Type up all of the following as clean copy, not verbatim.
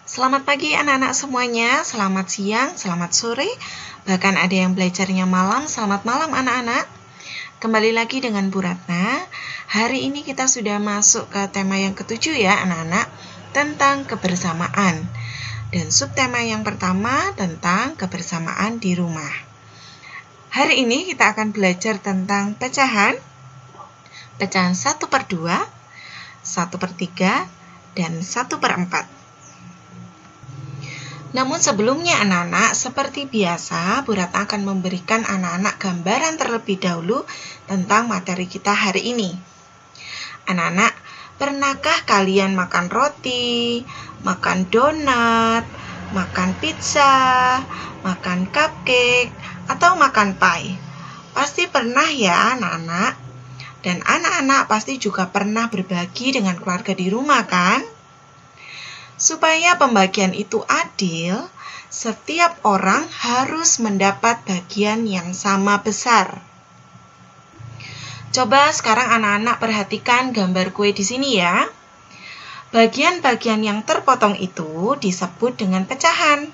Selamat pagi anak-anak semuanya, selamat siang, selamat sore, bahkan ada yang belajarnya malam, selamat malam anak-anak. Kembali lagi dengan Bu Ratna. Hari ini kita sudah masuk ke tema yang ketujuh ya anak-anak, tentang kebersamaan. Dan subtema yang pertama tentang kebersamaan di rumah. Hari ini kita akan belajar tentang pecahan 1/2, 1/3, dan 1/4. Namun sebelumnya anak-anak, seperti biasa, Bu Ratna akan memberikan anak-anak gambaran terlebih dahulu tentang materi kita hari ini. Anak-anak, pernahkah kalian makan roti, makan donat, makan pizza, makan cupcake, atau makan pie? Pasti pernah ya anak-anak. Dan anak-anak pasti juga pernah berbagi dengan keluarga di rumah kan? Supaya pembagian itu adil, setiap orang harus mendapat bagian yang sama besar. Coba sekarang anak-anak perhatikan gambar kue di sini ya. Bagian-bagian yang terpotong itu disebut dengan pecahan.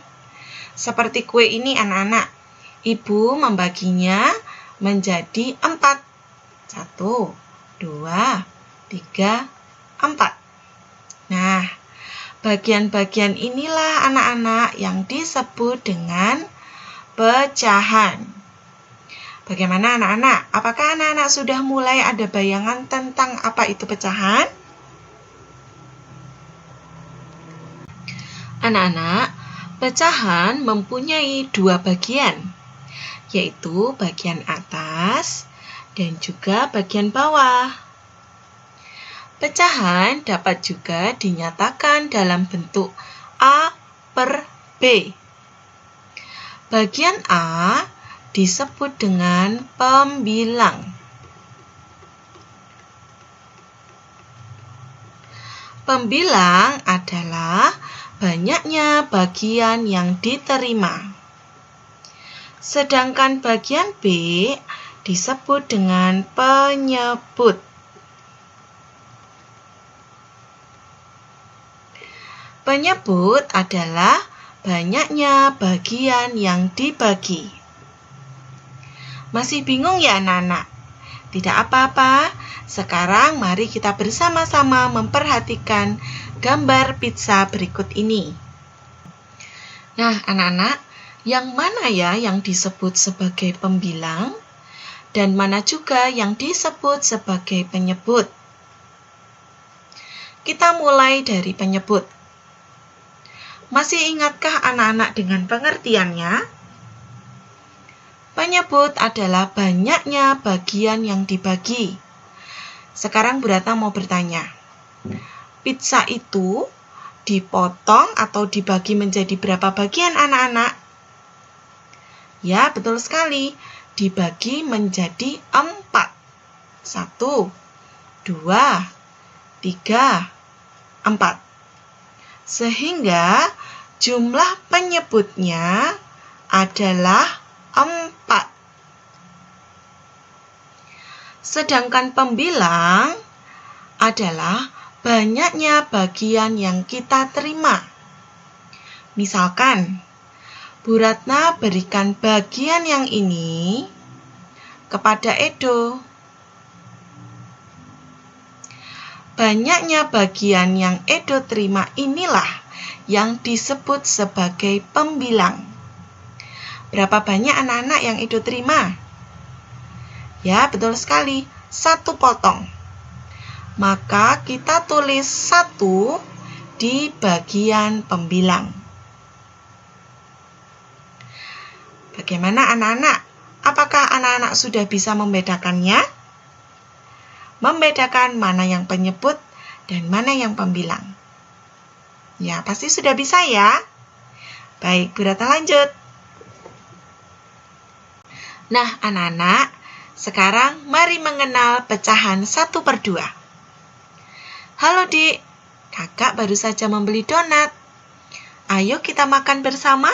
Seperti kue ini anak-anak, ibu membaginya menjadi 4. 1, 2, 3, 4. Nah, bagian-bagian inilah anak-anak yang disebut dengan pecahan. Bagaimana anak-anak? Apakah anak-anak sudah mulai ada bayangan tentang apa itu pecahan? Anak-anak, pecahan mempunyai 2 bagian, yaitu bagian atas dan juga bagian bawah. Pecahan dapat juga dinyatakan dalam bentuk A per B. Bagian A disebut dengan pembilang. Pembilang adalah banyaknya bagian yang diterima. Sedangkan bagian B disebut dengan penyebut. Penyebut adalah banyaknya bagian yang dibagi. Masih bingung ya anak-anak? Tidak apa-apa, sekarang mari kita bersama-sama memperhatikan gambar pizza berikut ini. Nah anak-anak, yang mana ya yang disebut sebagai pembilang dan mana juga yang disebut sebagai penyebut? Kita mulai dari penyebut. Masih ingatkah anak-anak dengan pengertiannya? Penyebut adalah banyaknya bagian yang dibagi. Sekarang Bu Ratna mau bertanya, pizza itu dipotong atau dibagi menjadi berapa bagian anak-anak? Ya, betul sekali. Dibagi menjadi 4. 1, 2, 3, 4. Sehingga jumlah penyebutnya adalah 4. Sedangkan pembilang adalah banyaknya bagian yang kita terima. Misalkan, Bu Ratna berikan bagian yang ini kepada Edo. Banyaknya bagian yang Edo terima inilah yang disebut sebagai pembilang. Berapa banyak anak-anak yang Edo terima? Ya, betul sekali, 1 potong. Maka kita tulis 1 di bagian pembilang. Bagaimana anak-anak? Apakah anak-anak sudah bisa membedakannya? Membedakan mana yang penyebut dan mana yang pembilang. Ya, pasti sudah bisa ya. Baik, Bu Ratna lanjut. Nah, anak-anak, sekarang mari mengenal pecahan 1/2. Halo Dik, kakak baru saja membeli donat. Ayo kita makan bersama.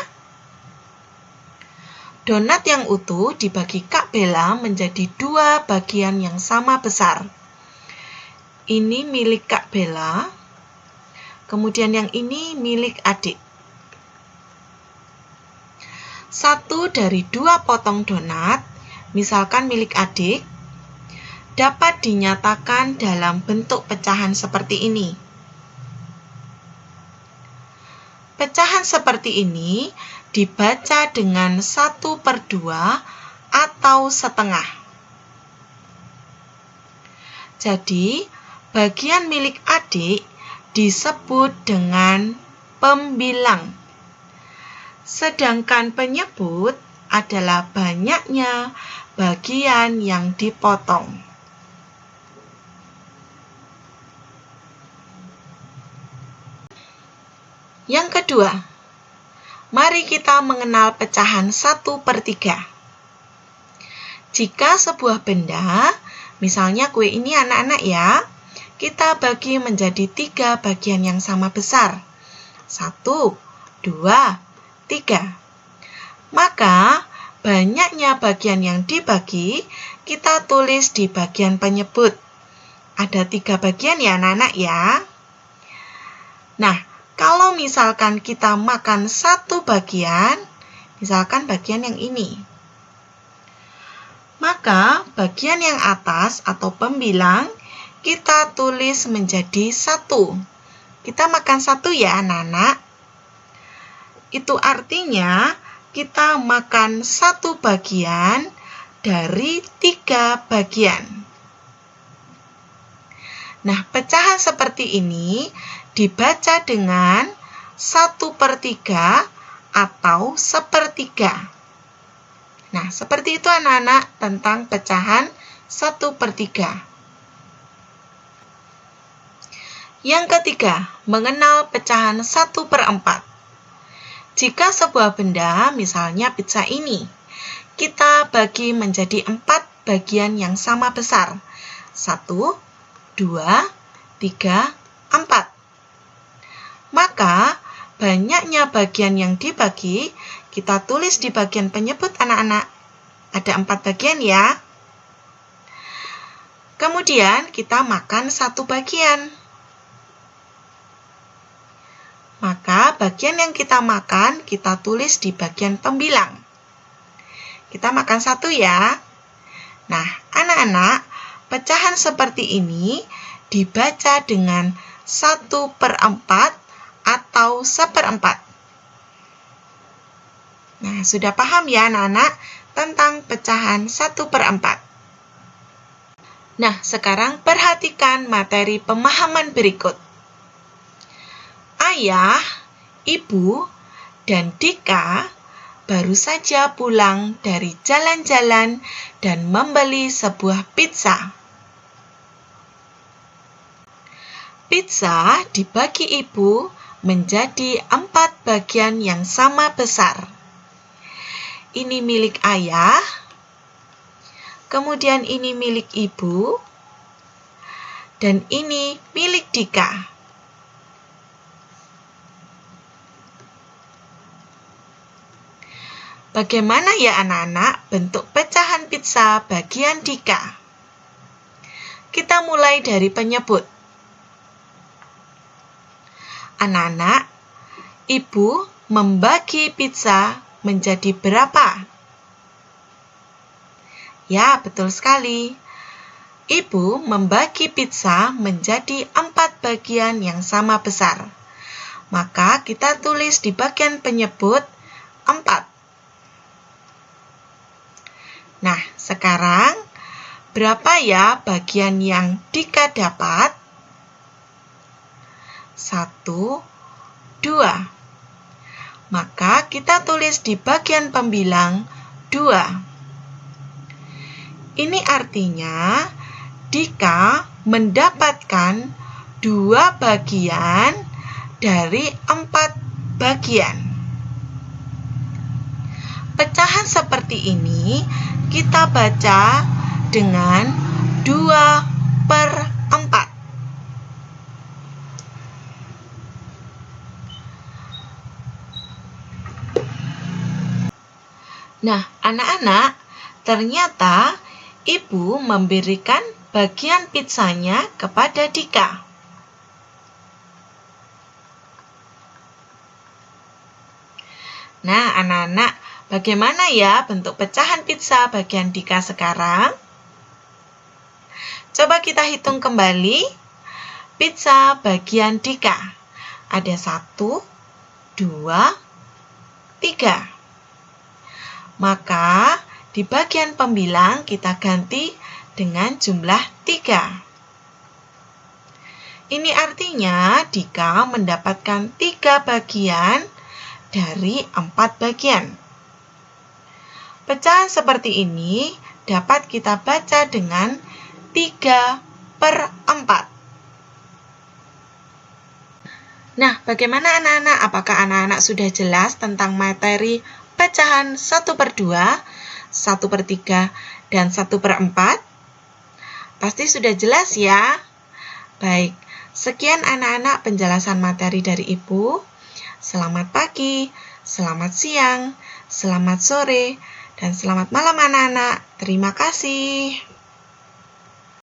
Donat yang utuh dibagi Kak Bella menjadi 2 bagian yang sama besar. Ini milik Kak Bella, kemudian yang ini milik adik. 1 dari 2 potong donat, misalkan milik adik, dapat dinyatakan dalam bentuk pecahan seperti ini. Pecahan seperti ini dibaca dengan 1/2 atau setengah. Jadi, bagian milik adik disebut dengan pembilang. Sedangkan penyebut adalah banyaknya bagian yang dipotong. Yang kedua, mari kita mengenal pecahan 1/3. Jika sebuah benda, misalnya kue ini anak-anak ya, kita bagi menjadi 3 bagian yang sama besar. 1, 2, 3. Maka, banyaknya bagian yang dibagi, kita tulis di bagian penyebut. Ada 3 bagian ya anak-anak ya. Nah, kalau misalkan kita makan 1 bagian, misalkan bagian yang ini, maka bagian yang atas atau pembilang kita tulis menjadi 1. Kita makan 1 ya anak-anak. Itu artinya kita makan 1 bagian dari 3 bagian. Nah, pecahan seperti ini dibaca dengan 1/3 atau 1/3. Nah, seperti itu anak-anak tentang pecahan 1/3. Yang ketiga, mengenal pecahan 1/4. Jika sebuah benda, misalnya pizza ini, kita bagi menjadi 4 bagian yang sama besar. 1, 2, 3, 4. Maka, banyaknya bagian yang dibagi, kita tulis di bagian penyebut anak-anak. Ada 4 bagian ya. Kemudian, kita makan 1 bagian. Maka, bagian yang kita makan, kita tulis di bagian pembilang. Kita makan 1 ya. Nah, anak-anak, pecahan seperti ini dibaca dengan 1/4 atau 1/4. Nah, sudah paham ya anak-anak tentang pecahan 1/4. Nah, sekarang perhatikan materi pemahaman berikut. Ayah, Ibu, dan Dika baru saja pulang dari jalan-jalan dan membeli sebuah pizza. Pizza dibagi ibu menjadi 4 bagian yang sama besar. Ini milik ayah, kemudian ini milik ibu, dan ini milik Dika. Bagaimana ya anak-anak bentuk pecahan pizza bagian Dika? Kita mulai dari penyebut. Anak-anak, ibu membagi pizza menjadi berapa? Ya, betul sekali. Ibu membagi pizza menjadi 4 bagian yang sama besar. Maka kita tulis di bagian penyebut 4. Nah, sekarang berapa ya bagian yang Dika dapat? 1, 2. Maka kita tulis di bagian pembilang 2. Ini artinya Dika mendapatkan 2 bagian dari 4 bagian. Pecahan seperti ini kita baca dengan 2/4. Nah, anak-anak, ternyata ibu memberikan bagian pizzanya kepada Dika. Nah, anak-anak, bagaimana ya bentuk pecahan pizza bagian Dika sekarang? Coba kita hitung kembali. Pizza bagian Dika. Ada 1, 2, 3. Maka di bagian pembilang kita ganti dengan jumlah 3. Ini artinya Dika mendapatkan 3 bagian dari 4 bagian. Pecahan seperti ini dapat kita baca dengan 3/4. Nah, bagaimana anak-anak? Apakah anak-anak sudah jelas tentang materi pecahan 1/2, 1/3, dan 1/4? Pasti sudah jelas ya? Baik, sekian anak-anak penjelasan materi dari Ibu. Selamat pagi, selamat siang, selamat sore, dan selamat malam anak-anak. Terima kasih.